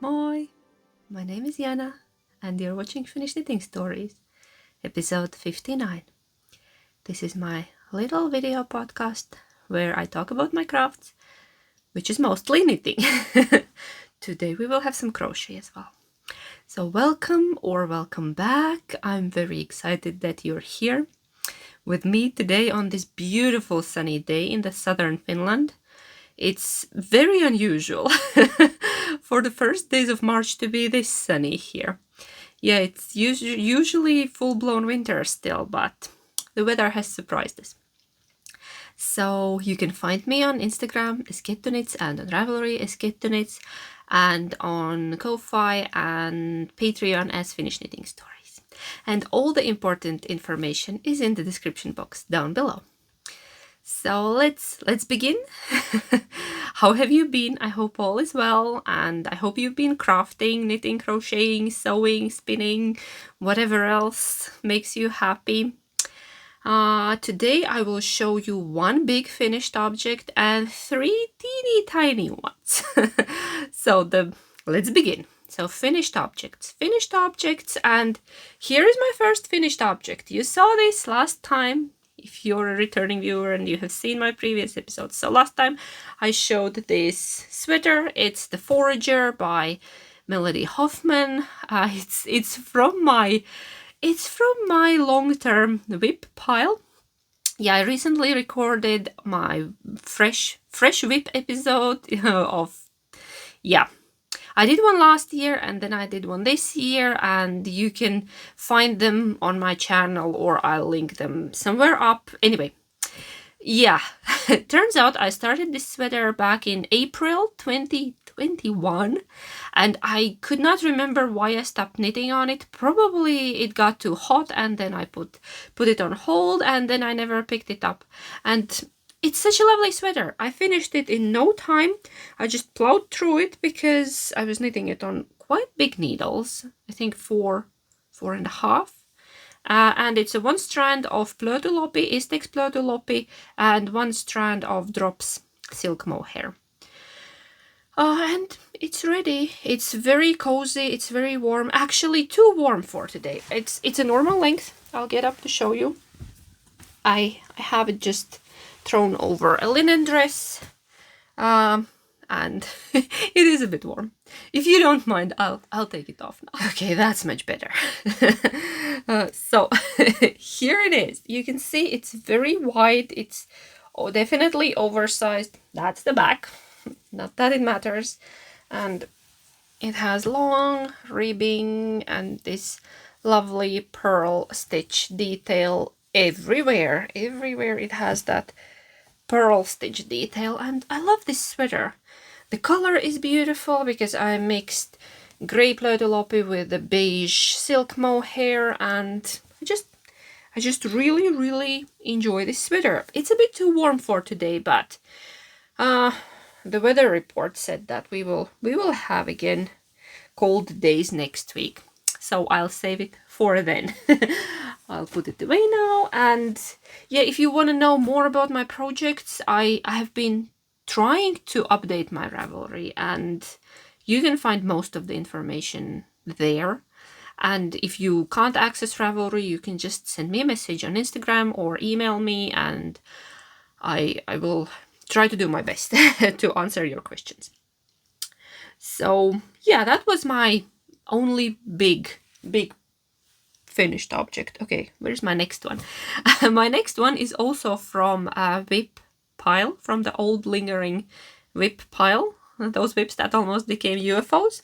Moi! My name is Jana, and you're watching Finnish Knitting Stories, episode 59. This is my little video podcast where I talk about my crafts, which is mostly knitting. Today we will have some crochet as well. So welcome or welcome back. I'm very excited that you're here with me today on this beautiful sunny day in the southern Finland. It's very unusual for the first days of March to be this sunny here. Yeah, it's usually full-blown winter still, but the weather has surprised us. So you can find me on Instagram, eskettonits, and on Ravelry, eskettonits, and on Ko-fi and Patreon as Finnish Knitting Stories. And all the important information is in the description box down below. So let's begin. How have you been? I hope all is well, and I hope you've been crafting, knitting, crocheting, sewing, spinning, whatever else makes you happy. Today I will show you one big finished object and 3 teeny tiny ones. Let's begin. So finished objects, and here is my first finished object. You saw this last time if you're a returning viewer and you have seen my previous episodes. So last time I showed this sweater. It's the Forager by Melody Hoffman. It's from my long-term whip pile. Yeah, I recently recorded my fresh whip episode I did one last year and then I did one this year, and you can find them on my channel or I'll link them somewhere up. Anyway, yeah, turns out I started this sweater back in April 2021 and I could not remember why I stopped knitting on it. Probably it got too hot and then I put it on hold and then I never picked it up. And it's such a lovely sweater. I finished it in no time. I just plowed through it because I was knitting it on quite big needles. I think 4.5. And it's a 1 strand of Plötulopi, Istex Plötulopi, and 1 strand of Drops silk mohair. And it's ready. It's very cozy. It's very warm. Actually, too warm for today. It's a normal length. I'll get up to show you. I have it just thrown over a linen dress, and it is a bit warm. If you don't mind, I'll take it off now. Okay, that's much better. So here it is. You can see it's very wide. It's definitely oversized. That's the back. Not that it matters. And it has long ribbing and this lovely pearl stitch detail everywhere. It has that pearl stitch detail, and I love this sweater. The color is beautiful because I mixed grey Plötulopi with the beige silk mohair, and I just really enjoy this sweater. It's a bit too warm for today, but the weather report said that we will have again cold days next week. So I'll save it for then. I'll put it away now. And yeah, if you want to know more about my projects, I have been trying to update my Ravelry, and you can find most of the information there. And if you can't access Ravelry, you can just send me a message on Instagram or email me, and I will try to do my best to answer your questions. So yeah, that was my only big finished object. Okay, where's my next one? My next one is also from a whip pile, from the old lingering whip pile, those whips that almost became UFOs.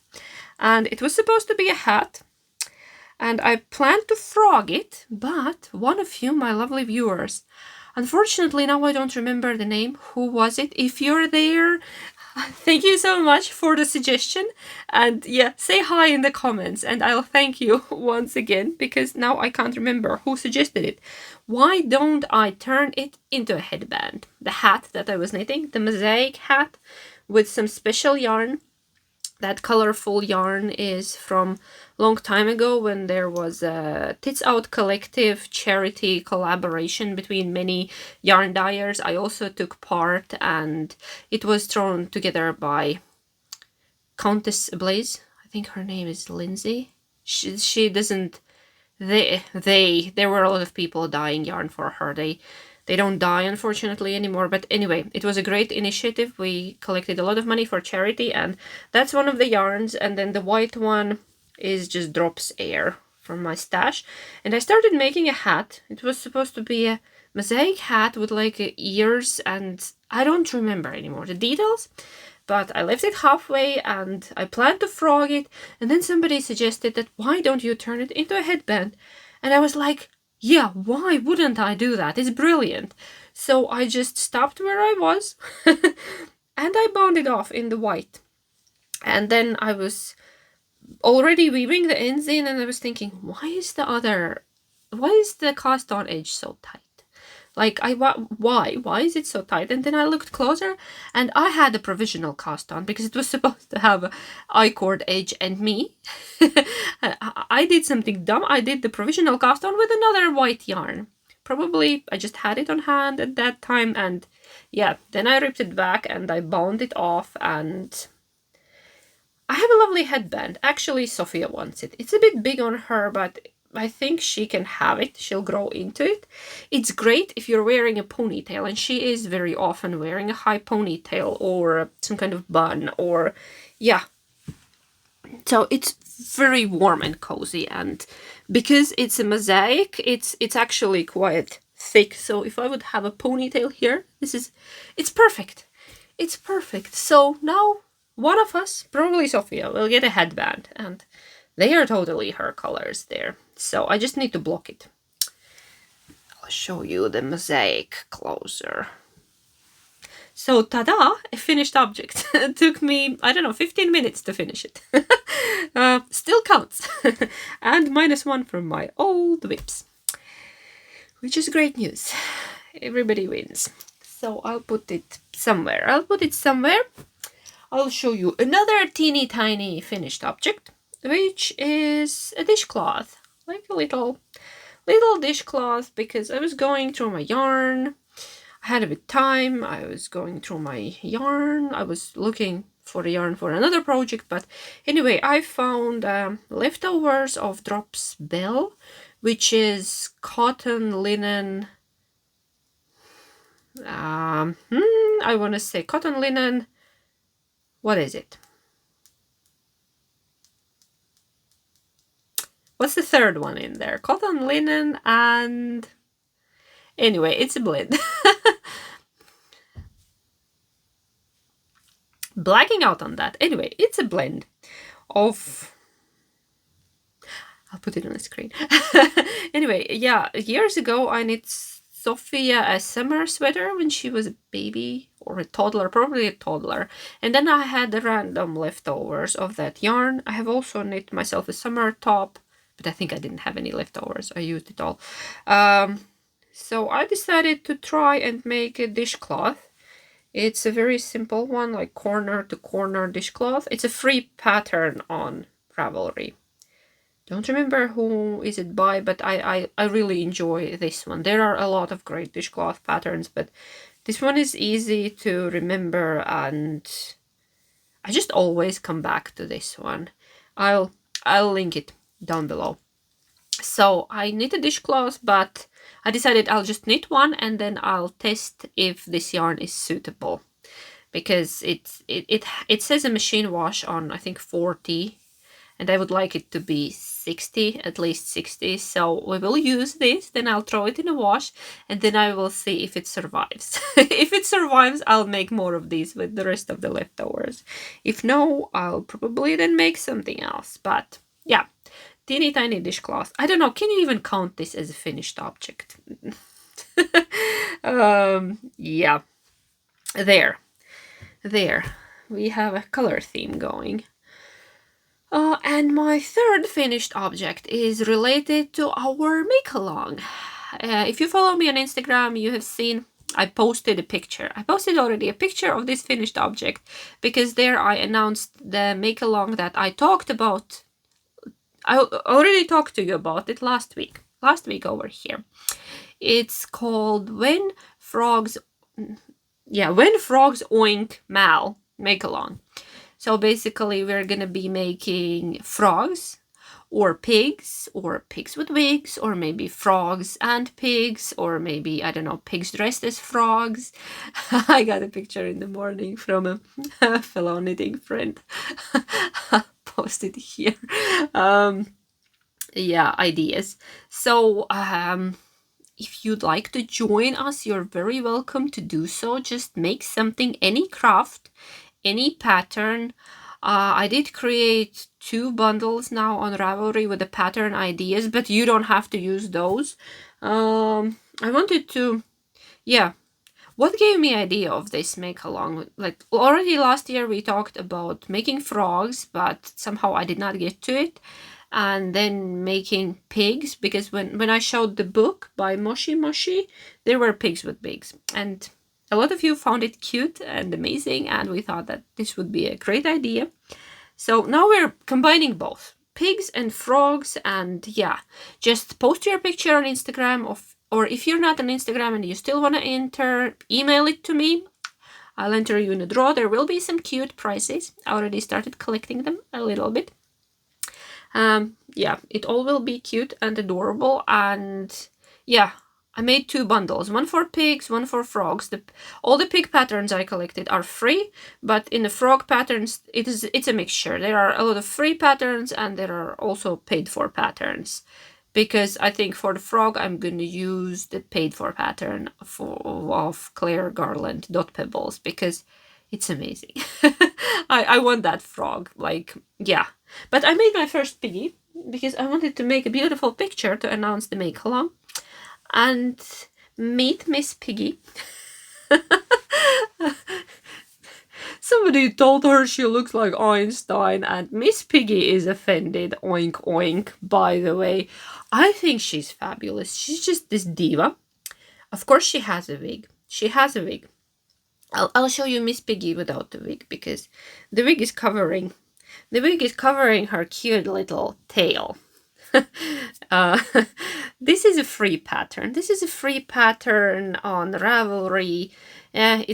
And it was supposed to be a hat, and I planned to frog it, but one of you, my lovely viewers, unfortunately now I don't remember the name. Who was it? If you're there, thank you so much for the suggestion, and yeah, say hi in the comments and I'll thank you once again, because now I can't remember who suggested it. Why don't I turn it into a headband? The hat that I was knitting, the mosaic hat with some special yarn. That colorful yarn is from long time ago when there was a Tits Out Collective charity collaboration between many yarn dyers. I also took part, and it was thrown together by Countess Blaze, think her name is Lindsay. She doesn't, there were a lot of people dyeing yarn for her. They don't dye, unfortunately, anymore. But anyway, it was a great initiative. We collected a lot of money for charity, and that's one of the yarns. And then the white one is just Drops Air from my stash. And I started making a hat. It was supposed to be a mosaic hat with like ears, and I don't remember anymore the details. But I left it halfway and I planned to frog it. And then somebody suggested that why don't you turn it into a headband? And I was like, yeah, why wouldn't I do that? It's brilliant. So I just stopped where I was and I bound it off in the white. And then I was already weaving the ends in, and I was thinking, why is the cast on edge so tight? Like, why is it so tight? And then I looked closer, and I had a provisional cast on because it was supposed to have I-cord edge, and me, I did something dumb. I did the provisional cast on with another white yarn. Probably I just had it on hand at that time, and yeah, then I ripped it back and I bound it off, and I have a lovely headband. Actually, Sophia wants it. It's a bit big on her, but I think she can have it. She'll grow into it. It's great if you're wearing a ponytail, and she is very often wearing a high ponytail or some kind of bun, or yeah. So it's very warm and cozy, and because it's a mosaic, it's actually quite thick. So if I would have a ponytail here, it's perfect. It's perfect. So now one of us, probably Sophia, will get a headband, and they are totally her colors there. So I just need to block it. I'll show you the mosaic closer. So tada, a finished object. It took me, I don't know, 15 minutes to finish it. Still counts. And -1 from my old whips. Which is great news. Everybody wins. So I'll put it somewhere. I'll show you another teeny tiny finished object, which is a dishcloth. Like a little dishcloth, because I was going through my yarn. I had a bit of time. I was going through my yarn. I was looking for the yarn for another project, but anyway, I found leftovers of Drops Bell, which is cotton linen. I want to say cotton linen. What is it? What's the third one in there? Cotton, linen, and anyway, it's a blend. Blacking out on that. Anyway, it's a blend of... I'll put it on the screen. Anyway, yeah, years ago I knit Sophia a summer sweater when she was a baby or a toddler, probably a toddler. And then I had the random leftovers of that yarn. I have also knit myself a summer top, but I think I didn't have any leftovers. I used it all. So I decided to try and make a dishcloth. It's a very simple one, like corner to corner dishcloth. It's a free pattern on Ravelry. Don't remember who is it by, but I really enjoy this one. There are a lot of great dishcloth patterns, but this one is easy to remember, and I just always come back to this one. I'll link it down below. So I knit a dishcloth, but I decided I'll just knit one and then I'll test if this yarn is suitable, because it says a machine wash on, I think, 40, and I would like it to be 60, at least 60. So we will use this, then I'll throw it in a wash, and then I will see if it survives. If it survives, I'll make more of these with the rest of the leftovers. If no, I'll probably then make something else. But yeah, teeny tiny dishcloth. I don't know, can you even count this as a finished object? Yeah, there. We have a color theme going. And my third finished object is related to our make-along. If you follow me on Instagram, you have seen I posted a picture. I posted already a picture of this finished object, because there I announced the make-along that I talked about. I already talked to you about it last week over here. It's called When Frogs Oink Mal Make-along. So basically we're gonna be making frogs or pigs with wigs, or maybe frogs and pigs, or maybe, I don't know, pigs dressed as frogs. I got a picture in the morning from a fellow knitting friend. Posted here. Yeah, ideas. So if you'd like to join us, you're very welcome to do so. Just make something, any craft, any pattern. I did create 2 bundles now on Ravelry with the pattern ideas, but you don't have to use those. I wanted to, yeah. What gave me idea of this make along? Like already last year we talked about making frogs, but somehow I did not get to it. And then making pigs, because when I showed the book by Moshi Moshi, there were pigs with wigs. And a lot of you found it cute and amazing, and we thought that this would be a great idea. So now we're combining both pigs and frogs, and yeah, just post your picture on Instagram or if you're not on Instagram and you still want to enter, email it to me. I'll enter you in a draw. There will be some cute prizes. I already started collecting them a little bit. Yeah, it all will be cute and adorable, and yeah, I made 2 bundles, one for pigs, one for frogs. All the pig patterns I collected are free, but in the frog patterns, it's a mixture. There are a lot of free patterns and there are also paid for patterns, because I think for the frog I'm going to use the paid for pattern of Claire Garland Dot Pebbles, because it's amazing. I want that frog, like, yeah. But I made my first piggy because I wanted to make a beautiful picture to announce the make along. And meet Miss Piggy. Somebody told her she looks like Einstein, and Miss Piggy is offended. Oink oink, by the way. I think she's fabulous. She's just this diva. Of course she has a wig. She has a wig. I'll show you Miss Piggy without the wig, because the wig is covering her cute little tail. This is a free pattern. This is a free pattern on Ravelry. I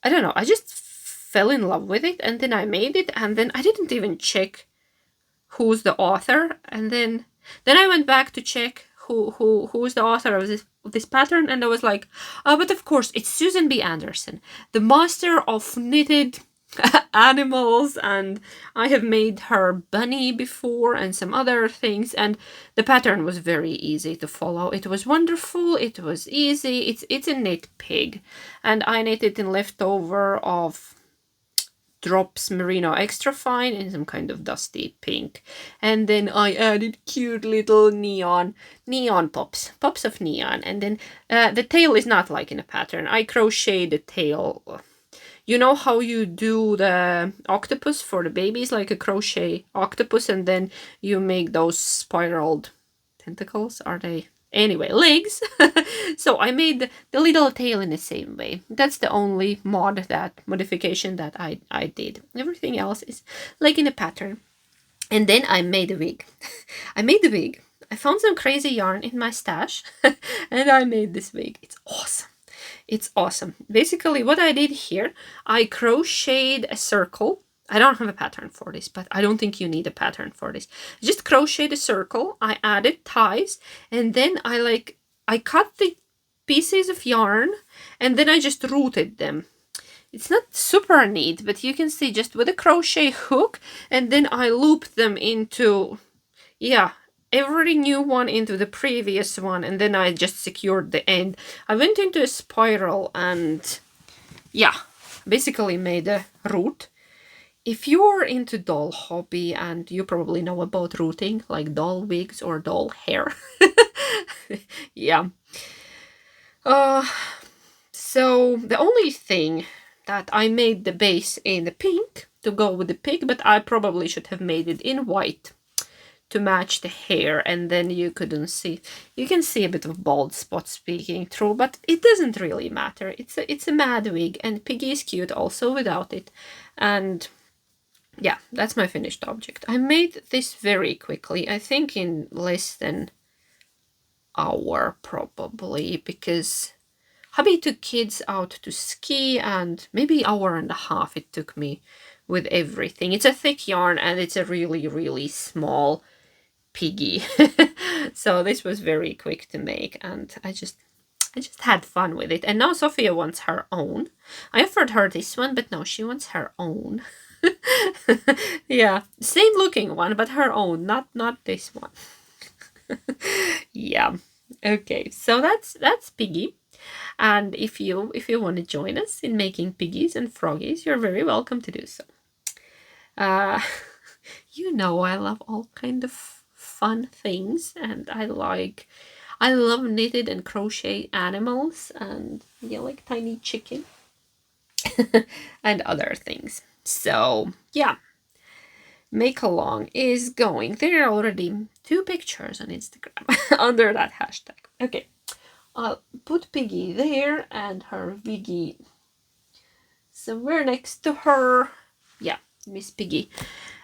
don't know, I just fell in love with it, and then I made it, and then I didn't even check who's the author, and then I went back to check who's the author of this pattern, and I was like, oh, but of course it's Susan B. Anderson, the master of knitted animals, and I have made her bunny before and some other things, and the pattern was very easy to follow. It was wonderful, it was easy. It's a knit pig, and I knitted in leftover of Drops Merino Extra Fine in some kind of dusty pink, and then I added cute little neon pops of neon, and then the tail is not like in a pattern. I crocheted the tail. You know how you do the octopus for the babies, like a crochet octopus, and then you make those spiraled tentacles? Are they? Anyway, legs. So I made the little tail in the same way. That's the only modification that I did. Everything else is like in a pattern. And then I made a wig. I made the wig. I found some crazy yarn in my stash and I made this wig. It's awesome. It's awesome. Basically, what I did here, I crocheted a circle. I don't have a pattern for this, but I don't think you need a pattern for this. Just crochet a circle. I added ties, and then I cut the pieces of yarn, and then I just rooted them. It's not super neat, but you can see just with a crochet hook, and then I looped them into, yeah, every new one into the previous one, and then I just secured the end. I went into a spiral and, yeah, basically made a root. If you're into doll hobby, and you probably know about rooting, like doll wigs or doll hair. Yeah. So the only thing that I made the base in the pink to go with the pig, but I probably should have made it in white to match the hair, and then you couldn't see. You can see a bit of bald spots peeking through, but it doesn't really matter. It's a mad wig, and Piggy is cute also without it. And yeah, that's my finished object. I made this very quickly, I think in less than an hour probably, because hubby took kids out to ski, and maybe 1.5 hours it took me with everything. It's a thick yarn and it's a really, really small piggy. So this was very quick to make, and I just had fun with it. And now Sophia wants her own. I offered her this one, but no, she wants her own. Yeah, same looking one, but her own, not this one. Yeah. Okay, so that's Piggy. And if you want to join us in making piggies and froggies, you're very welcome to do so. You know I love all kind of fun things, and I love knitted and crochet animals, and yeah, like tiny chicken and other things. So yeah, make along is going. There are already 2 pictures on Instagram under that hashtag. Okay, I'll put Piggy there and her Viggy somewhere next to her. Yeah, Miss Piggy.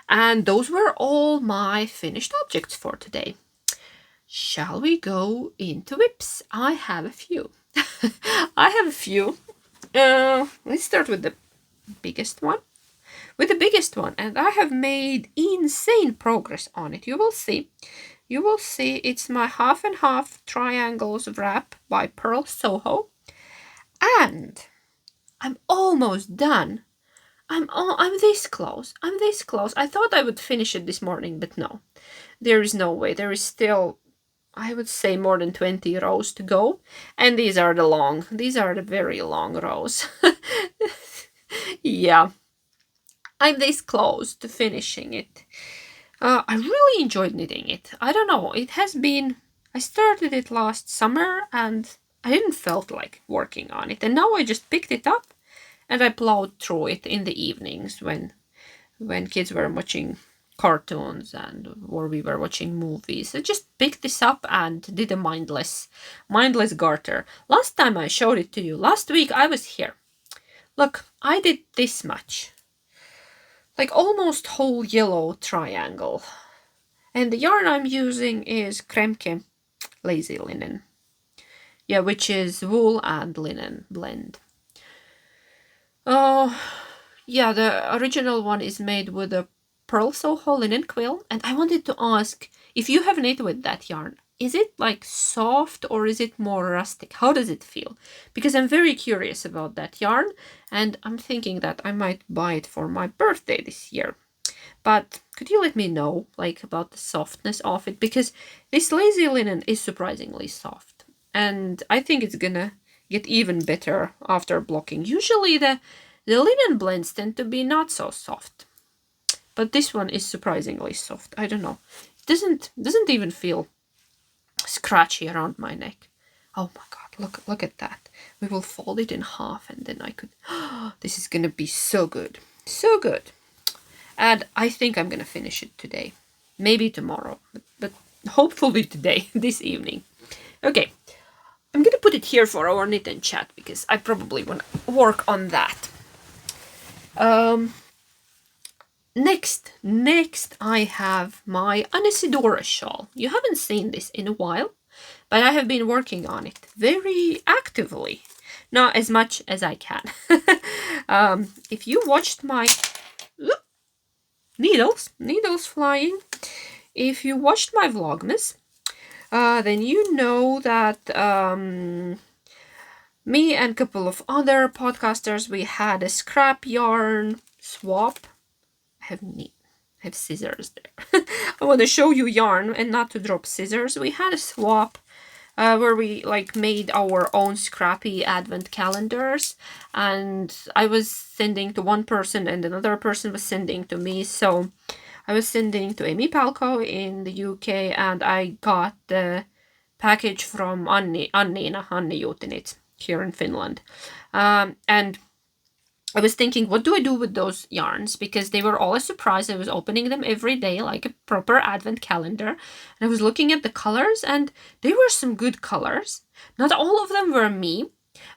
And those were all my finished objects for today. Shall we go into whips? I have a few. I have a few. Let's start with the biggest one. And I have made insane progress on it. You will see. It's my half and half triangles wrap by Pearl Soho. And I'm almost done. I'm this close. I thought I would finish it this morning, but no. There is no way. There is still, I would say, more than 20 rows to go. And these are the very long rows. Yeah. I'm this close to finishing it. I really enjoyed knitting it. I don't know, I started it last summer and I didn't felt like working on it. And now I just picked it up and I plowed through it in the evenings when kids were watching cartoons or we were watching movies. I just picked this up and did a mindless garter. Last time I showed it to you, last week I was here. Look, I did this much. Like almost whole yellow triangle. And the yarn I'm using is Kremke Lazy Linen. Yeah, which is wool and linen blend. Oh, yeah, the original one is made with a Pearl Soho linen quill. And I wanted to ask, if you have knit with that yarn, is it like soft or is it more rustic? How does it feel? Because I'm very curious about that yarn and I'm thinking that I might buy it for my birthday this year. But could you let me know like about the softness of it? Because this lazy linen is surprisingly soft and I think it's gonna get even better after blocking. Usually the linen blends tend to be not so soft, but this one is surprisingly soft. I don't know. It doesn't even feel scratchy around my neck. Oh my god, look at that. We will fold it in half and then I could this is gonna be so good. So good. And I think I'm gonna finish it today. Maybe tomorrow, but hopefully today, this evening. Okay, I'm gonna put it here for our knit and chat because I probably want to work on that. Next I have my Anisidora shawl. You haven't seen this in a while, but I have been working on it very actively. Not as much as I can. If you watched my needles flying, if you watched my Vlogmas, then you know that me and a couple of other podcasters, we had a scrap yarn swap. I have scissors there. I want to show you yarn and not to drop scissors. We had a swap where we like made our own scrappy advent calendars, and I was sending to one person and another person was sending to me. So I was sending to Amy Palko in the UK and I got the package from Anni Jutinit here in Finland. And I was thinking, what do I do with those yarns? Because they were all a surprise. I was opening them every day like a proper advent calendar. And I was looking at the colors and they were some good colors. Not all of them were me,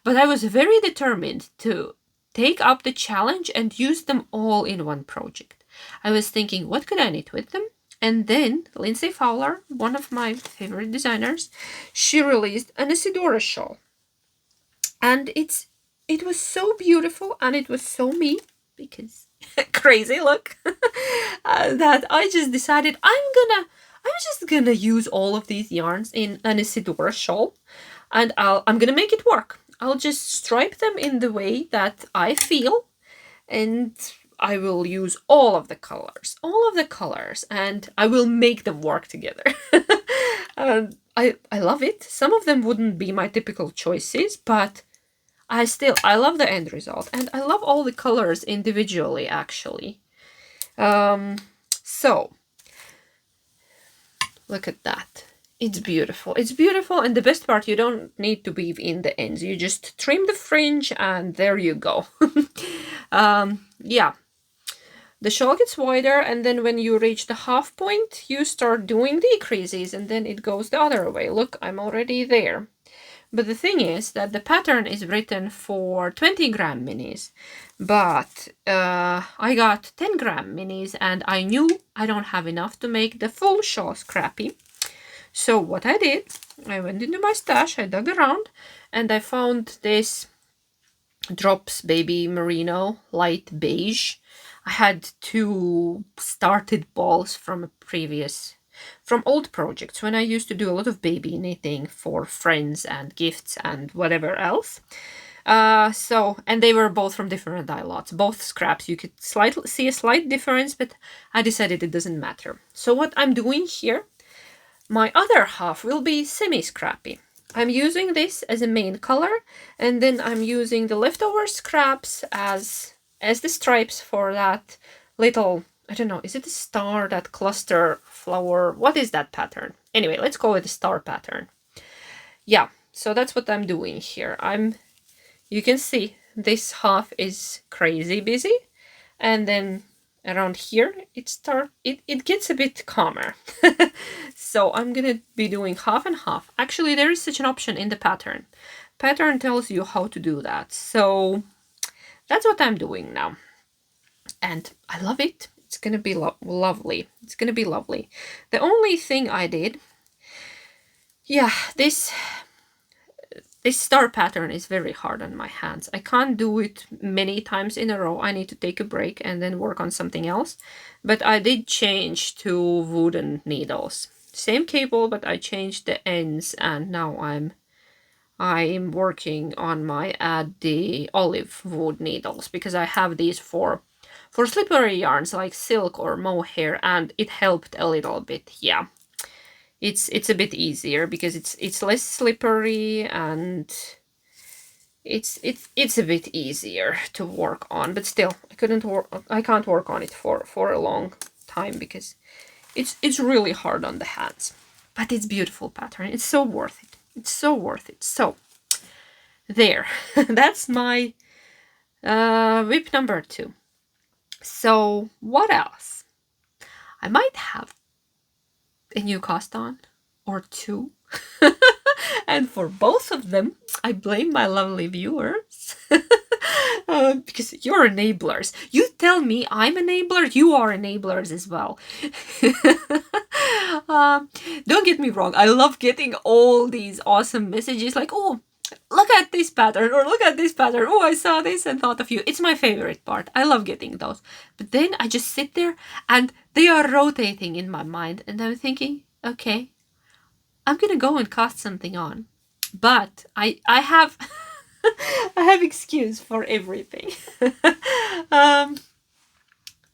but I was very determined to take up the challenge and use them all in one project. I was thinking, what could I knit with them? And then Lindsay Fowler, one of my favorite designers, she released an Isidora shawl. And it was so beautiful and it was so me because crazy look that I just decided I'm just gonna use all of these yarns in an Isidora shawl, and I'm gonna make it work. I'll just stripe them in the way that I feel, and I will use all of the colors, and I will make them work together. I love it. Some of them wouldn't be my typical choices, but I love the end result, and I love all the colors individually, actually. So look at that. It's beautiful. It's beautiful, and the best part, you don't need to weave in the ends. You just trim the fringe, and there you go. Yeah. The shawl gets wider, and then when you reach the half point, you start doing decreases, and then it goes the other way. Look, I'm already there. But the thing is that the pattern is written for 20-gram minis, but I got 10-gram minis, and I knew I don't have enough to make the full shawl scrappy. So what I did, I went into my stash, I dug around, and I found this Drops Baby Merino Light Beige. I had 2 started balls from old projects when I used to do a lot of baby knitting for friends and gifts and whatever else. And they were both from different dye lots, both scraps. You could see a slight difference, but I decided it doesn't matter. So what I'm doing here, my other half will be semi-scrappy. I'm using this as a main color, and then I'm using the leftover scraps as the stripes for that little, I don't know, is it a star, that cluster flower? What is that pattern? Anyway, let's call it a star pattern. Yeah, so that's what I'm doing here. You can see this half is crazy busy, and then around here it gets a bit calmer. So I'm gonna be doing half and half. Actually, there is such an option in the pattern. Pattern tells you how to do that. So that's what I'm doing now, and I love it. It's gonna be lovely. It's gonna be lovely. The only thing I did, yeah, this star pattern is very hard on my hands. I can't do it many times in a row. I need to take a break and then work on something else. But I did change to wooden needles. Same cable, but I changed the ends, and now I'm working on my the olive wood needles, because I have these for slippery yarns like silk or mohair, and it helped a little bit. Yeah. It's a bit easier because it's less slippery, and it's a bit easier to work on. But still, I can't work on it for a long time because it's really hard on the hands. But it's beautiful pattern. It's so worth it. It's so worth it. So there, that's my whip number 2. So what else? I might have a new cast on or 2. And for both of them, I blame my lovely viewers. Because you're enablers. You tell me I'm enabler, you are enablers as well. Don't get me wrong, I love getting all these awesome messages like, oh, look at this pattern, or look at this pattern. Oh, I saw this and thought of you. It's my favorite part. I love getting those. But then I just sit there and they are rotating in my mind, and I'm thinking, okay, I'm gonna go and cast something on. But I have I have excuse for everything. I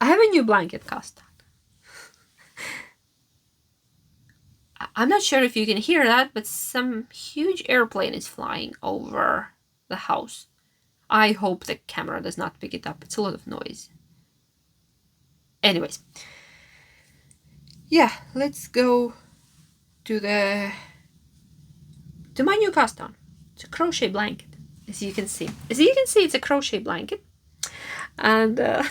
have a new blanket cast on. I'm not sure if you can hear that, but some huge airplane is flying over the house. I hope the camera does not pick it up. It's a lot of noise. Anyways. Yeah, let's go to my new cast on. It's a crochet blanket, as you can see. As you can see, it's a crochet blanket. And a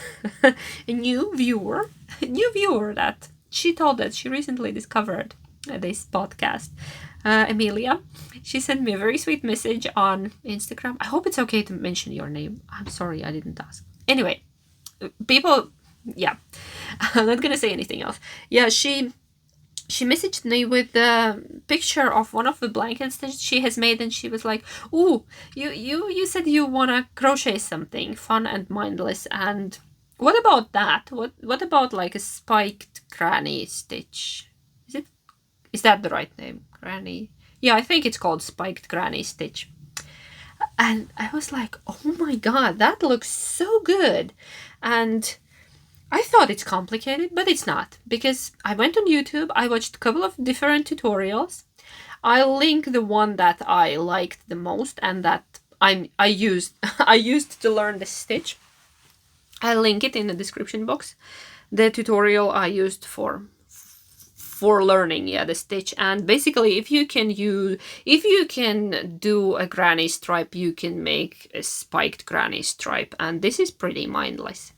new viewer that she told that she recently discovered this podcast, Amelia. She sent me a very sweet message on Instagram. I hope it's okay to mention your name. I'm sorry, I didn't ask. Anyway, people, yeah, I'm not gonna say anything else. Yeah, she messaged me with a picture of one of the blankets that she has made, and she was like, "Ooh, you said you wanna crochet something fun and mindless, and What about that? What about like a spiked granny stitch? Is that the right name? Granny? Yeah, I think it's called spiked granny stitch. And I was like, oh my god, that looks so good. And I thought it's complicated, but it's not. Because I went on YouTube, I watched a couple of different tutorials. I'll link the one that I liked the most and that I used I used to learn the stitch. I'll link it in the description box. The tutorial I used for learning, yeah, the stitch. And basically, if you can do a granny stripe, you can make a spiked granny stripe, and this is pretty mindless.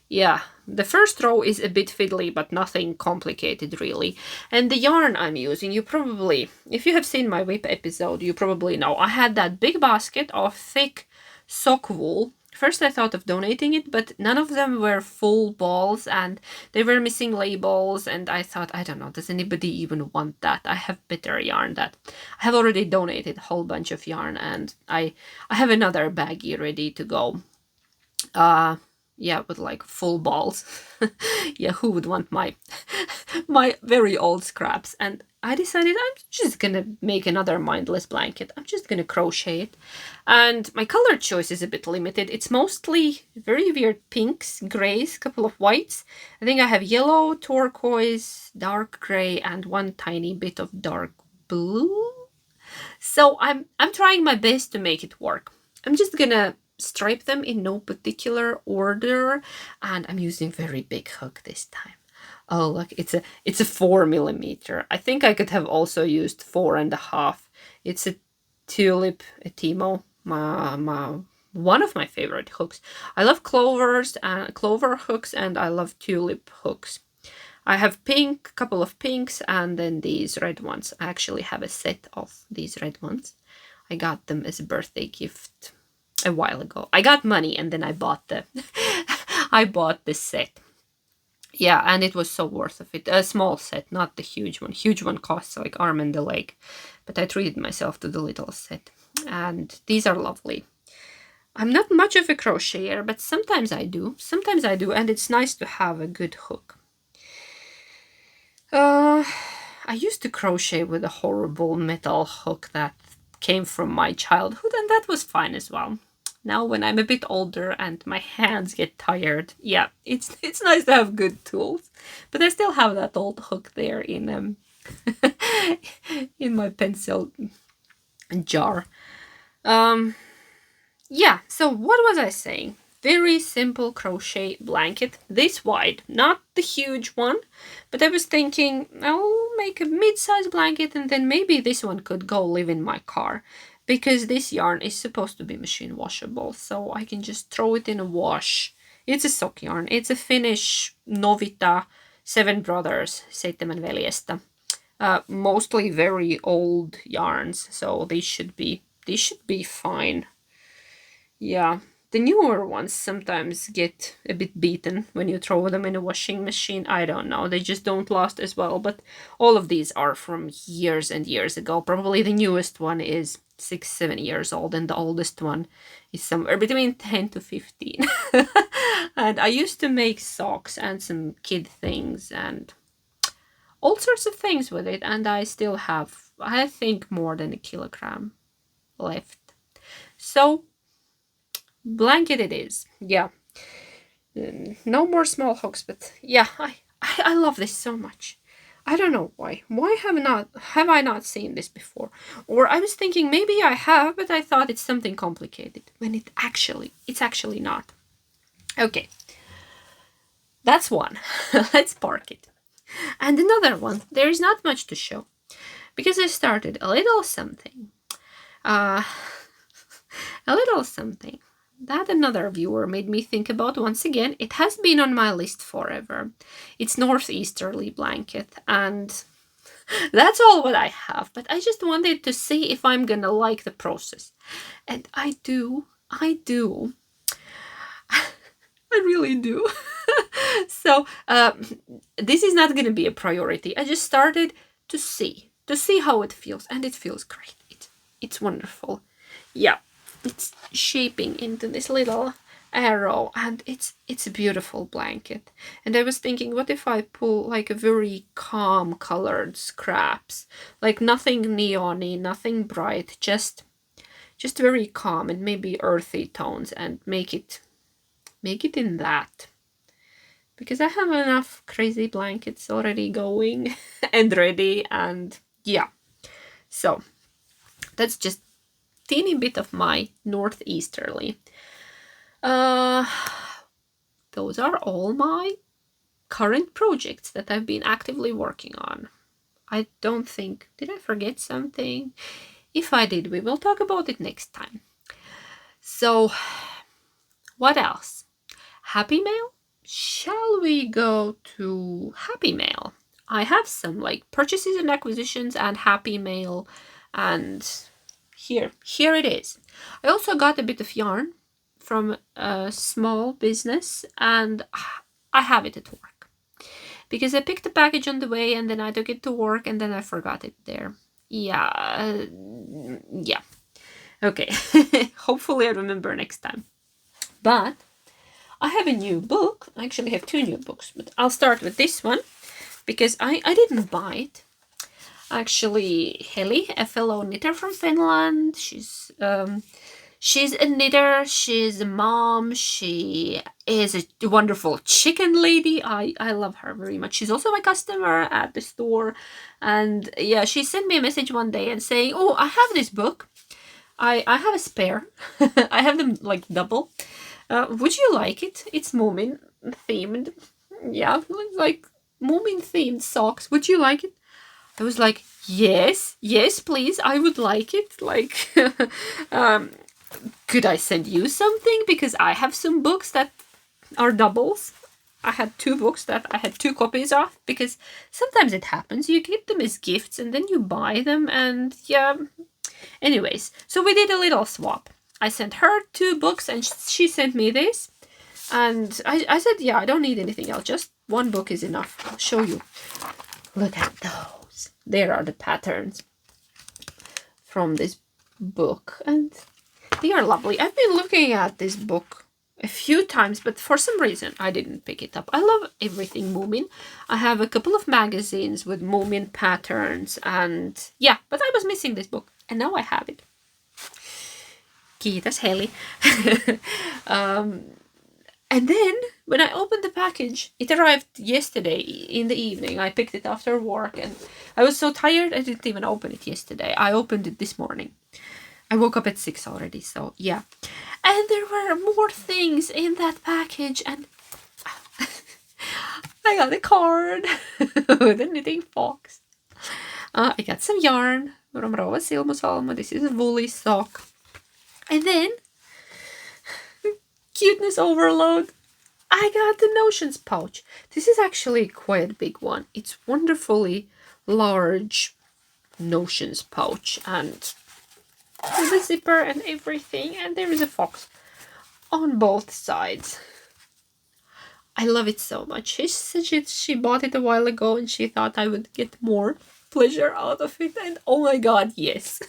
Yeah, the first row is a bit fiddly, but nothing complicated really. And the yarn I'm using, you probably, if you have seen my whip episode, you probably know I had that big basket of thick sock wool. First I thought of donating it, but none of them were full balls and they were missing labels, and I thought, I don't know, does anybody even want that? I have better yarn that I have already donated a whole bunch of yarn, and I have another baggie ready to go. Yeah, with like full balls. Yeah, who would want my very old scraps? And I decided I'm just gonna make another mindless blanket. I'm just gonna crochet it. And my color choice is a bit limited. It's mostly very weird pinks, grays, couple of whites. I think I have yellow, turquoise, dark gray, and one tiny bit of dark blue. So I'm trying my best to make it work. I'm just gonna stripe them in no particular order, and I'm using very big hook this time. Oh look, it's a 4mm. I think I could have also used 4.5. It's a tulip, a Timo, one of my favorite hooks. I love clovers and clover hooks, and I love tulip hooks. I have pink, couple of pinks, and then these red ones. I actually have a set of these red ones. I got them as a birthday gift a while ago. I got money and then I bought the I bought this set. Yeah, and it was so worth of it. A small set, not the huge one. Huge one costs like arm and a leg, but I treated myself to the little set. And these are lovely. I'm not much of a crocheter, but sometimes I do. Sometimes I do, and it's nice to have a good hook. I used to crochet with a horrible metal hook that came from my childhood, and that was fine as well. Now when I'm a bit older and my hands get tired, yeah, it's nice to have good tools. But I still have that old hook there in in my pencil jar. Yeah, so what was I saying? Very simple crochet blanket, this wide, not the huge one, but I was thinking I'll make a mid-size blanket and then maybe this one could go live in my car, because this yarn is supposed to be machine washable, so I can just throw it in a wash. It's a sock yarn. It's a Finnish Novita, 7 Brothers, 7 veljestä. Mostly very old yarns, so they should be fine. Yeah, the newer ones sometimes get a bit beaten when you throw them in a washing machine. I don't know, they just don't last as well, but all of these are from years and years ago. Probably the newest one is 6-7 years old, and the oldest one is somewhere between 10 to 15. And I used to make socks and some kid things and all sorts of things with it, and I still have, I think, more than a kilogram left. So blanket it is. Yeah, no more small hooks, but yeah, I love this so much. I don't know why. Why have I not seen this before? Or I was thinking maybe I have, but I thought it's something complicated when it's actually not. Okay, that's one. Let's park it. And another one. There is not much to show because I started a little something. A little something that another viewer made me think about once again. It has been on my list forever. It's northeasterly blanket, and that's all what I have, but I just wanted to see if I'm gonna like the process. And I do. I really do. So this is not gonna be a priority. I just started to see how it feels, and it feels great. It's wonderful. Yeah. It's shaping into this little arrow, and it's a beautiful blanket. And I was thinking, what if I pull like a very calm colored scraps, like nothing neon-y, nothing bright, just very calm and maybe earthy tones, and make it in that, because I have enough crazy blankets already going and ready. And yeah, so that's just teeny bit of my northeasterly. Those are all my current projects that I've been actively working on. I don't think, did I forget something? If I did, we will talk about it next time. So, what else? Happy Mail? Shall we go to Happy Mail? I have some like purchases and acquisitions and Happy Mail, and here it is. I also got a bit of yarn from a small business, and I have it at work because I picked the package on the way and then I took it to work and then I forgot it there. Yeah. Okay. Hopefully I remember next time. But I have a new book. I actually have two new books, but I'll start with this one because I didn't buy it. Actually, Heli, a fellow knitter from Finland, she's a knitter, she's a mom, she is a wonderful chicken lady. I love her very much. She's also my customer at the store. And yeah, she sent me a message one day and saying, oh, I have this book. I have a spare. I have them like double. Would you like it? It's Moomin themed. Yeah, like Moomin themed socks. Would you like it? I was like, yes, please, I would like it. Like, could I send you something? Because I have some books that are doubles. I had two books that I had two copies of, because sometimes it happens. You get them as gifts and then you buy them, and yeah. Anyways, so we did a little swap. I sent her two books and she sent me this. And I said, yeah, I don't need anything else. Just one book is enough. I'll show you. Look at those. There are the patterns from this book. And they are lovely. I've been looking at this book a few times, but for some reason I didn't pick it up. I love everything Moomin. I have a couple of magazines with Moomin patterns, and yeah, but I was missing this book, and now I have it. Kiitos, Heli. And then when I opened the package, it arrived yesterday in the evening. I picked it after work and I was so tired I didn't even open it yesterday. I opened it this morning. I woke up at 6 already, so yeah. And there were more things in that package, and I got a card with a knitting fox. I got some yarn from Rova Silmusalma. This is a woolly sock. And then, cuteness overload, I got the notions pouch. This is actually quite a big one. It's wonderfully large notions pouch, and with a zipper and everything, and there is a fox on both sides. I love it so much. She said she bought it a while ago and she thought I would get more pleasure out of it, and oh my god, yes.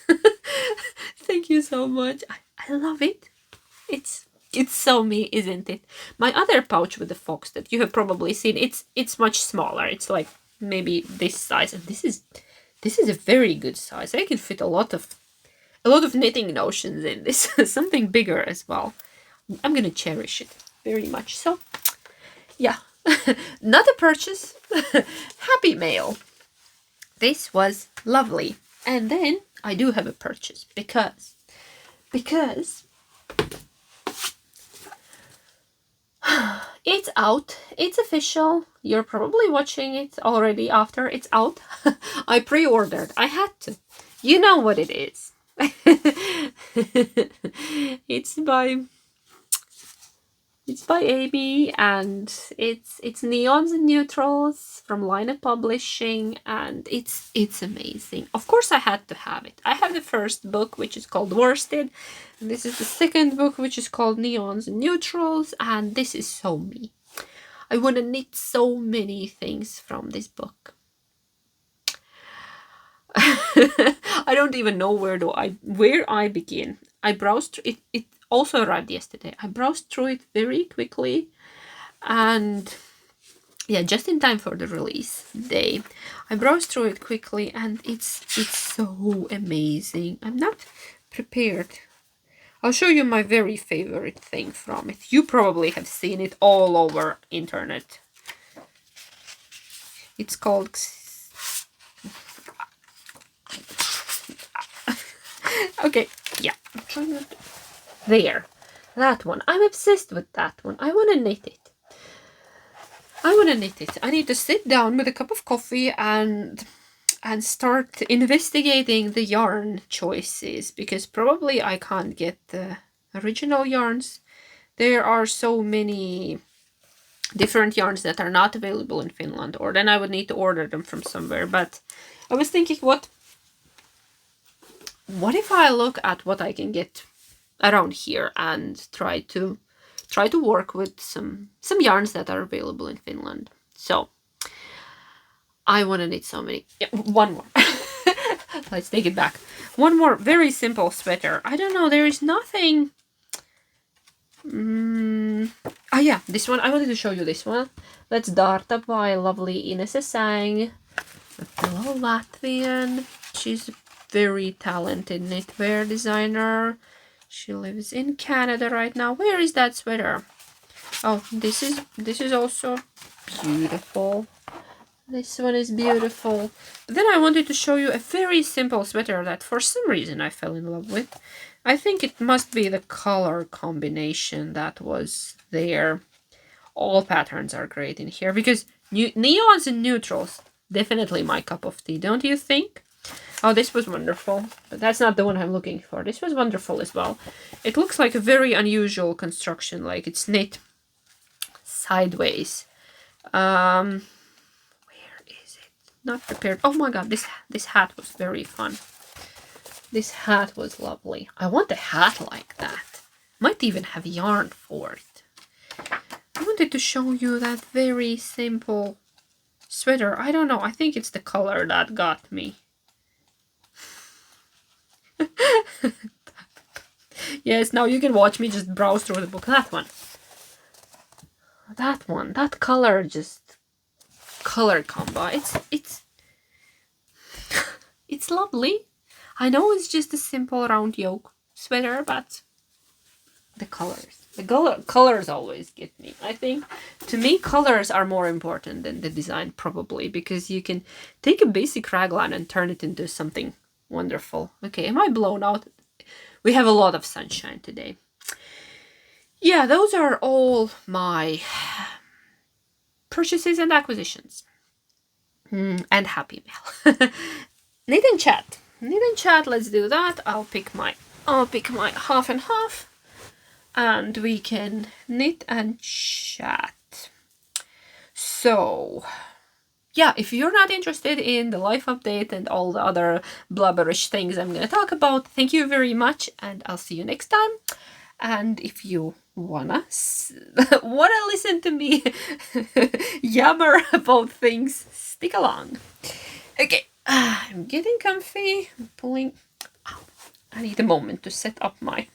Thank you so much. I love it. It's so me, isn't it? My other pouch with the fox that you have probably seen, it's much smaller. It's like maybe this size, and this is a very good size. I can fit a lot of knitting notions in this. Something bigger as well. I'm gonna cherish it very much. So yeah. Not a purchase. Happy Mail. This was lovely. And then I do have a purchase because it's out. It's official. You're probably watching it already after it's out. I pre-ordered. I had to. You know what it is. It's by Amy, and it's Neons and Neutrals from Lineup Publishing, and it's amazing. Of course I had to have it. I have the first book, which is called Worsted, and this is the second book, which is called Neons and Neutrals, and this is so me. I want to knit so many things from this book. I don't even know where I begin. I browsed it. also arrived yesterday. I browsed through it very quickly, and yeah, just in time for the release day. I browsed through it quickly, and it's so amazing. I'm not prepared. I'll show you my very favorite thing from it. You probably have seen it all over internet. It's called okay, yeah, I'm trying not to... There, that one. I'm obsessed with that one. I want to knit it. I need to sit down with a cup of coffee and start investigating the yarn choices, because probably I can't get the original yarns. There are so many different yarns that are not available in Finland, or then I would need to order them from somewhere. But I was thinking, what if I look at what I can get around here and try to work with some yarns that are available in Finland. So I want to knit so many. Yeah, one more. Let's take it back. One more very simple sweater. I don't know, there is nothing. Oh yeah, this one. I wanted to show you this one. That's Darta by lovely Ines Sang, a fellow Latvian. She's a very talented knitwear designer. She lives in Canada right now. Where is that sweater? Oh, this is also beautiful. This one is beautiful. Then I wanted to show you a very simple sweater that for some reason I fell in love with. I think it must be the color combination that was there. All patterns are great in here, because neons and neutrals, definitely my cup of tea, don't you think? Oh, this was wonderful, but that's not the one I'm looking for. This was wonderful as well. It looks like a very unusual construction, like it's knit sideways. Where is it? Not prepared. Oh my god, this hat was very fun. This hat was lovely. I want a hat like that. Might even have yarn for it. I wanted to show you that very simple sweater. I don't know, I think it's the color that got me. Yes, now you can watch me just browse through the book. That one. That color, just color combo. It's it's lovely. I know it's just a simple round yoke sweater, but the colors always get me. I think, to me, colors are more important than the design, probably, because you can take a basic raglan and turn it into something wonderful. Okay, am I blown out? We have a lot of sunshine today. Yeah, those are all my purchases and acquisitions. And happy mail. Knit and chat. Let's do that. I'll pick my half and half, and we can knit and chat. So yeah, if you're not interested in the life update and all the other blubberish things I'm going to talk about, thank you very much, and I'll see you next time. And if you wanna listen to me yammer about things, stick along. Okay, I'm getting comfy. I'm pulling. Oh, I need a moment to set up my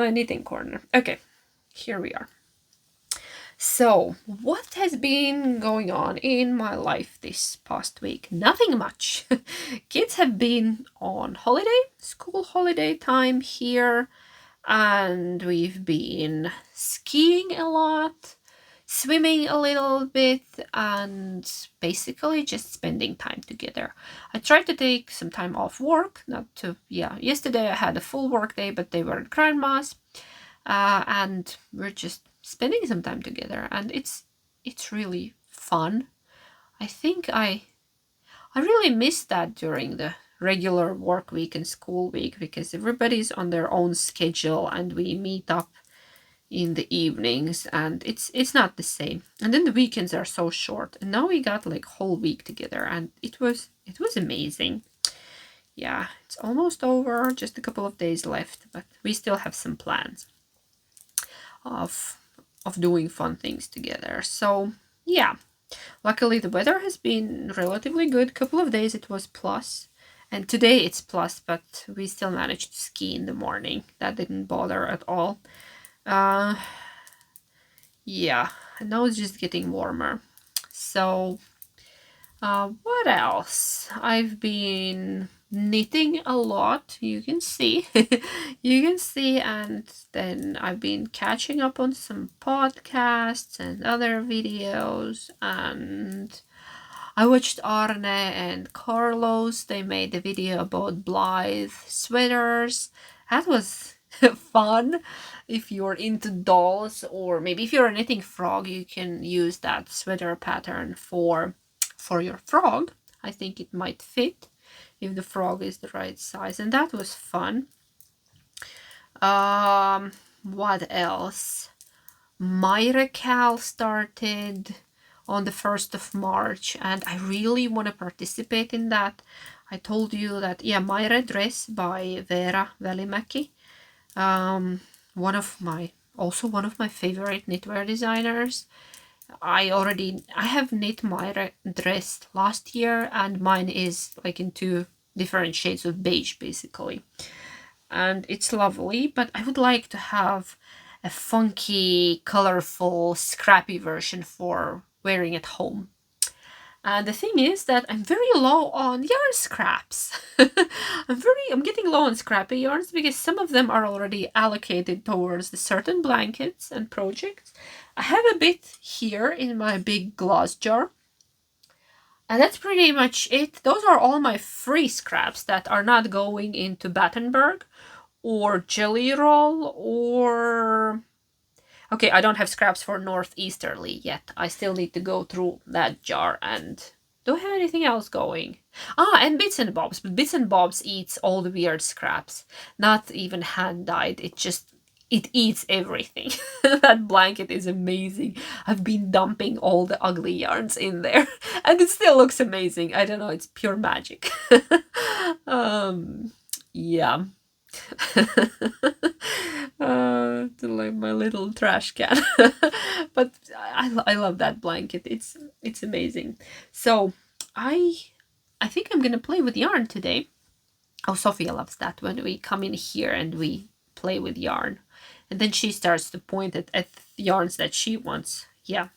knitting corner. Okay, here we are. So, what has been going on in my life this past week? Nothing much. Kids have been on holiday, school holiday time here, and we've been skiing a lot, swimming a little bit, and basically just spending time together. I tried to take some time off work, yesterday I had a full work day, but they were at grandma's, and we're just spending some time together, and it's really fun. I think I really missed that during the regular work week and school week, because everybody's on their own schedule and we meet up in the evenings, and it's not the same. And then the weekends are so short, and now we got like whole week together, and it was amazing. Yeah, it's almost over, just a couple of days left, but we still have some plans of doing fun things together. So yeah, luckily the weather has been relatively good. Couple of days it was plus, And today it's plus, but we still managed to ski in the morning. That didn't bother at all. Yeah, and now it's just getting warmer. So, what else? I've been knitting a lot, you can see. You can see, and then I've been catching up on some podcasts and other videos, and I watched Arne and Carlos. They made a video about Blythe sweaters. That was fun. If you're into dolls, or maybe if you're a knitting frog, you can use that sweater pattern for your frog. I think it might fit if the frog is the right size, and that was fun. What else? Myrecal started on the 1st of March, and I really want to participate in that. I told you that, yeah, Myre dress by Veera Välimäki, also one of my favorite knitwear designers. I have knit my dress last year, and mine is like in 2 different shades of beige basically, and it's lovely, but I would like to have a funky, colorful, scrappy version for wearing at home. And the thing is that I'm very low on yarn scraps. I'm getting low on scrappy yarns because some of them are already allocated towards the certain blankets and projects. I have a bit here in my big glass jar. And that's pretty much it. Those are all my free scraps that are not going into Battenberg or Jelly Roll or... Okay, I don't have scraps for Northeasterly yet. I still need to go through that jar, and don't have anything else going. And Bits and Bobs, but Bits and Bobs eats all the weird scraps. Not even hand-dyed, it eats everything. That blanket is amazing. I've been dumping all the ugly yarns in there, and it still looks amazing. I don't know, it's pure magic. Yeah. Like my little trash can. But I love that blanket. It's amazing. So I think I'm gonna play with yarn today. Oh, Sophia loves that when we come in here and we play with yarn, and then she starts to point at yarns that she wants. Yeah,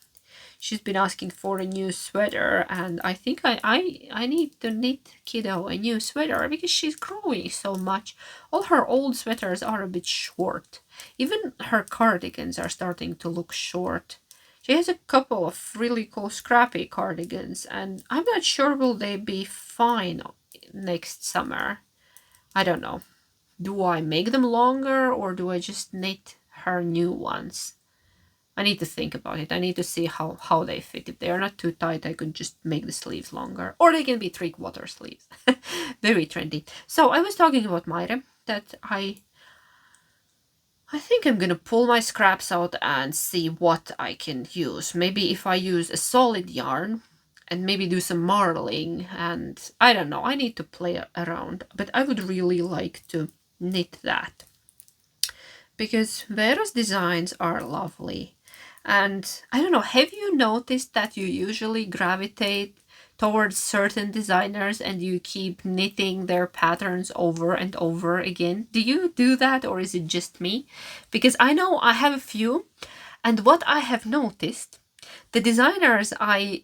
she's been asking for a new sweater, and I think I need to knit Kiddo a new sweater because she's growing so much. All her old sweaters are a bit short. Even her cardigans are starting to look short. She has a couple of really cool scrappy cardigans, and I'm not sure will they be fine next summer. I don't know. Do I make them longer, or do I just knit her new ones? I need to think about it. I need to see how they fit. If they are not too tight, I could just make the sleeves longer. Or they can be 3/4 sleeves. Very trendy. So I was talking about Myre, that I think I'm gonna pull my scraps out and see what I can use. Maybe if I use a solid yarn and maybe do some marling, and I don't know. I need to play around, but I would really like to knit that. Because Veera's designs are lovely. And I don't know, have you noticed that you usually gravitate towards certain designers and you keep knitting their patterns over and over again? Do you do that, or is it just me? Because I know I have a few, and what I have noticed, the designers I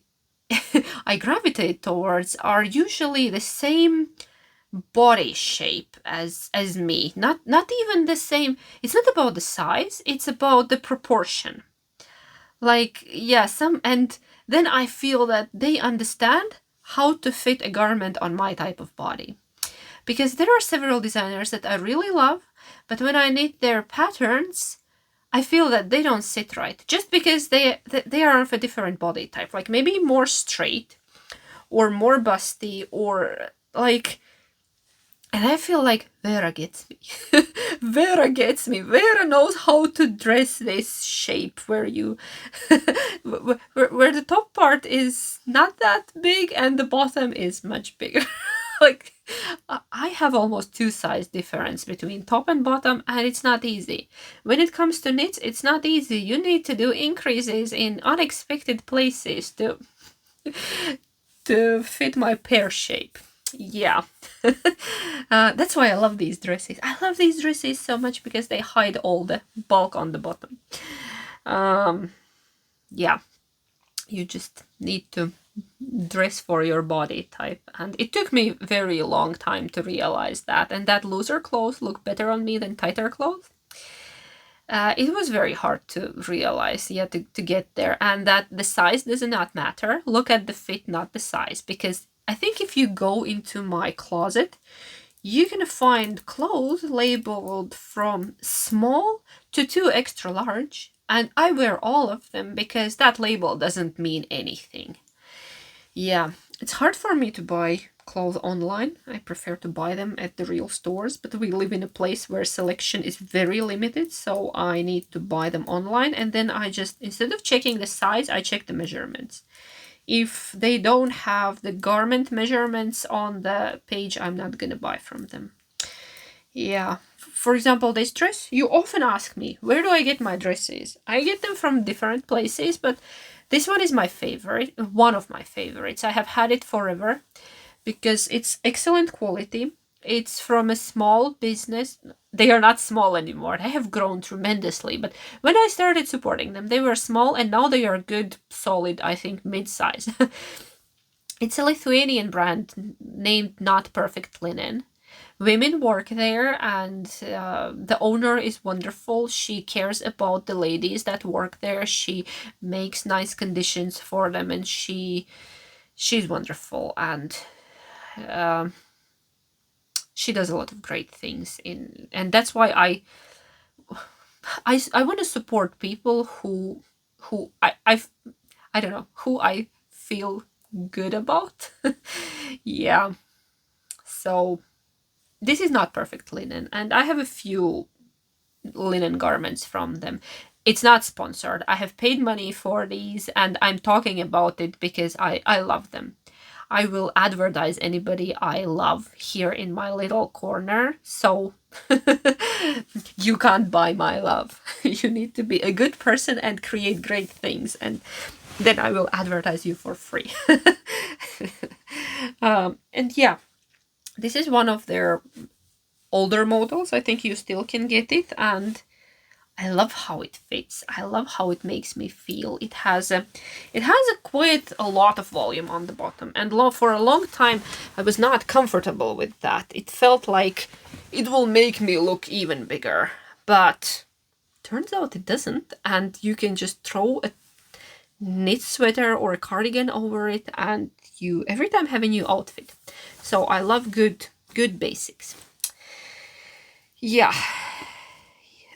gravitate towards are usually the same body shape as me. Not even the same. It's not about the size, it's about the proportion. Like, yeah, and then I feel that they understand how to fit a garment on my type of body. Because there are several designers that I really love, but when I knit their patterns, I feel that they don't sit right. Just because they are of a different body type. Like maybe more straight, or more busty, or like... And I feel like Veera gets me. Veera gets me. Veera knows how to dress this shape where you... where the top part is not that big and the bottom is much bigger. Like, I have almost 2 size difference between top and bottom, and it's not easy. When it comes to knits, it's not easy. You need to do increases in unexpected places to fit my pear shape. Yeah. That's why I love these dresses. I love these dresses so much because they hide all the bulk on the bottom. Um, yeah, you just need to dress for your body type. And it took me very long time to realize that. And that looser clothes look better on me than tighter clothes. It was very hard to realize, yeah, to get there, and that the size does not matter. Look at the fit, not the size, because I think if you go into my closet, you can find clothes labeled from small to 2 extra large, and I wear all of them because that label doesn't mean anything. Yeah, it's hard for me to buy clothes online. I prefer to buy them at the real stores, but we live in a place where selection is very limited, so I need to buy them online, and then I just, instead of checking the size, I check the measurements. If they don't have the garment measurements on the page, I'm not gonna buy from them. Yeah. For example, this dress, you often ask me, where do I get my dresses? I get them from different places, but this one is my favorite, one of my favorites. I have had it forever because it's excellent quality. It's from a small business. They are not small anymore. They have grown tremendously. But when I started supporting them, they were small, and now they are good, solid, I think, mid-size. It's a Lithuanian brand named Not Perfect Linen. Women work there, and the owner is wonderful. She cares about the ladies that work there. She makes nice conditions for them, and she's wonderful, and um, she does a lot of great things in, and that's why I want to support people who I don't know, who I feel good about. Yeah, so this is Not Perfect Linen, and I have a few linen garments from them. It's not sponsored. I have paid money for these, and I'm talking about it because I love them. I will advertise anybody I love here in my little corner, so you can't buy my love. You need to be a good person and create great things, and then I will advertise you for free. And yeah, this is one of their older models. I think you still can get it, and I love how it fits. I love how it makes me feel. It has a quite a lot of volume on the bottom, and for a long time I was not comfortable with that. It felt like it will make me look even bigger, but turns out it doesn't, and you can just throw a knit sweater or a cardigan over it, and you every time have a new outfit. So I love good basics. Yeah,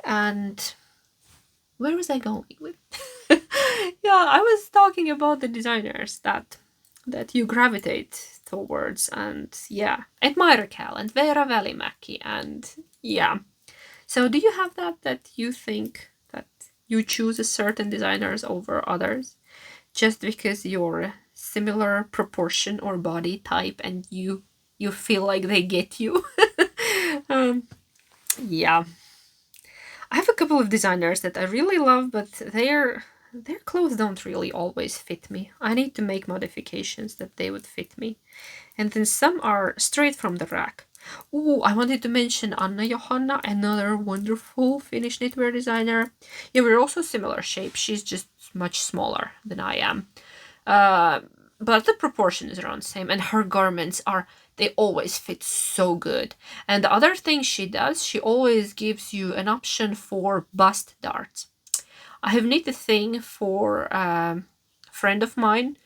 and where was I going with? Yeah, I was talking about the designers that you gravitate towards, and yeah, and Cal and Vera Välimäki, and yeah. So do you have that you think that you choose a certain designers over others just because you're a similar proportion or body type, and you feel like they get you? um, yeah. I have a couple of designers that I really love, but their clothes don't really always fit me. I need to make modifications that they would fit me. And then some are straight from the rack. Ooh, I wanted to mention Anna Johanna, another wonderful Finnish knitwear designer. Yeah, we're also similar shape. She's just much smaller than I am. Uh, but the proportion is around the same, and her garments are, they always fit so good. And the other thing she does, she always gives you an option for bust darts. I have knit a thing for a friend of mine.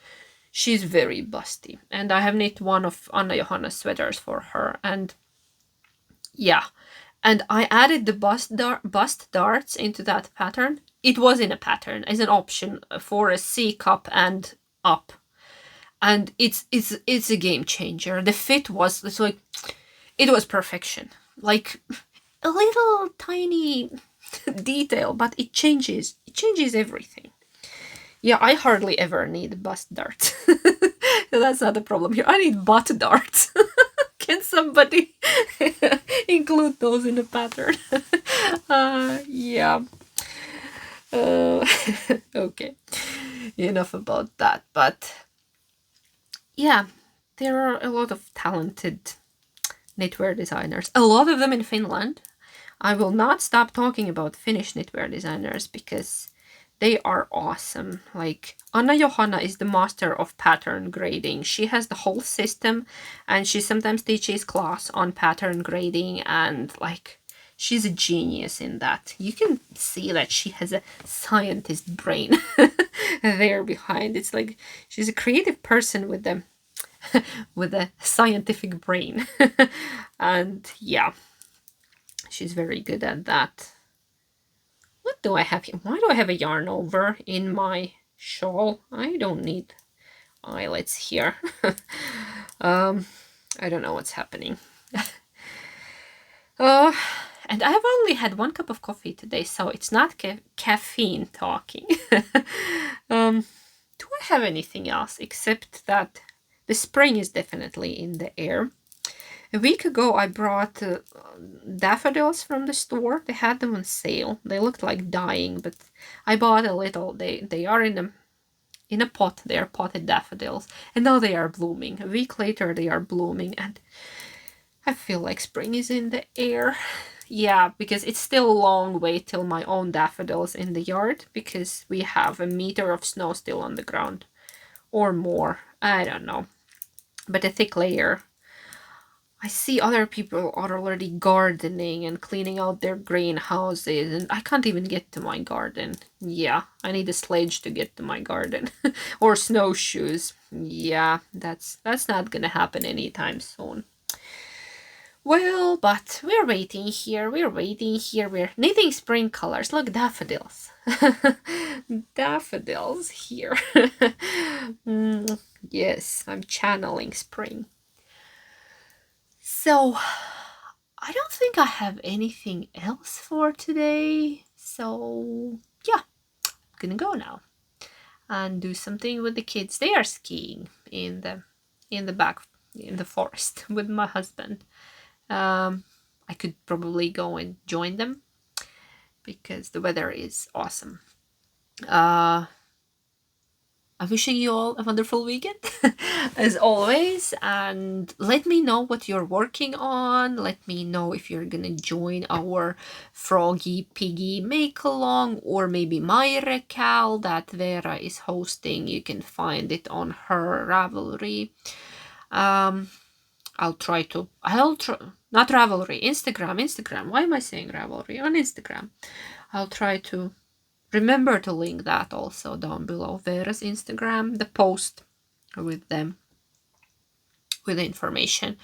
She's very busty, and I have knit one of Anna Johanna's sweaters for her, and yeah, and I added the bust darts into that pattern. It was in a pattern as an option for a C cup and up, and it's a game changer. The fit was, it's like, it was perfection. Like a little tiny detail, but it changes everything. Yeah, I hardly ever need bust darts. That's not a problem here. I need butt darts. Can somebody include those in a pattern? Yeah. Uh, okay. Enough about that. But yeah, there are a lot of talented knitwear designers, a lot of them in Finland. I will not stop talking about Finnish knitwear designers because they are awesome. Like, Anna Johanna is the master of pattern grading. She has the whole system, and she sometimes teaches class on pattern grading, and like, she's a genius in that. You can see that she has a scientist brain there behind. It's like she's a creative person with the with a scientific brain. And yeah, she's very good at that. What do I have here? Why do I have a yarn over in my shawl? I don't need eyelets here. I don't know what's happening. And I have only had 1 cup of coffee today, so it's not caffeine talking. Do I have anything else except that the spring is definitely in the air? A week ago, I brought daffodils from the store. They had them on sale. They looked like dying, but I bought a little. They are in a pot. They are potted daffodils, and now they are blooming. A week later, they are blooming, and I feel like spring is in the air. Yeah, because it's still a long way till my own daffodils in the yard, because we have a meter of snow still on the ground, or more. I don't know, but a thick layer. I see other people are already gardening and cleaning out their greenhouses, and I can't even get to my garden. Yeah, I need a sledge to get to my garden. Or snowshoes. Yeah, that's not gonna happen anytime soon. Well, but we're waiting here, we're knitting spring colors. Look, daffodils. Daffodils here. Yes, I'm channeling spring. So, I don't think I have anything else for today. So, yeah, I'm gonna go now and do something with the kids. They are skiing in the forest with my husband. I could probably go and join them because the weather is awesome. I'm wishing you all a wonderful weekend, as always, and let me know what you're working on. Let me know if you're gonna join our Froggy Piggy make-along, or maybe my Recal that Vera is hosting. You can find it on her Ravelry. Not Ravelry, Instagram. Why am I saying Ravelry? On Instagram. I'll try to remember to link that also down below. Vera's Instagram, the post with them, with the information,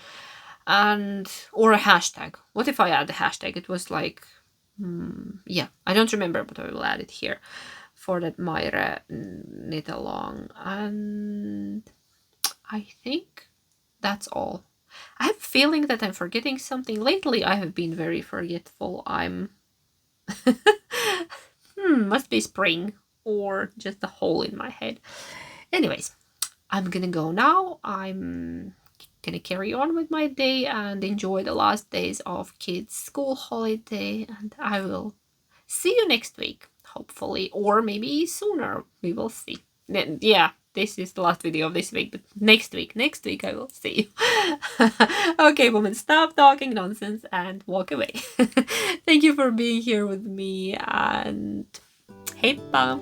or a hashtag. What if I add the hashtag? It was like, yeah, I don't remember, but I will add it here for that Myra knit along. And I think that's all. I have a feeling that I'm forgetting something. Lately, I have been very forgetful. Must be spring or just a hole in my head. Anyways, I'm gonna go now. I'm gonna carry on with my day and enjoy the last days of kids' school holiday, and I will see you next week, hopefully, or maybe sooner. We will see. Yeah, this is the last video of this week, but next week I will see you. Okay, woman, stop talking nonsense and walk away. Thank you for being here with me, and heippa!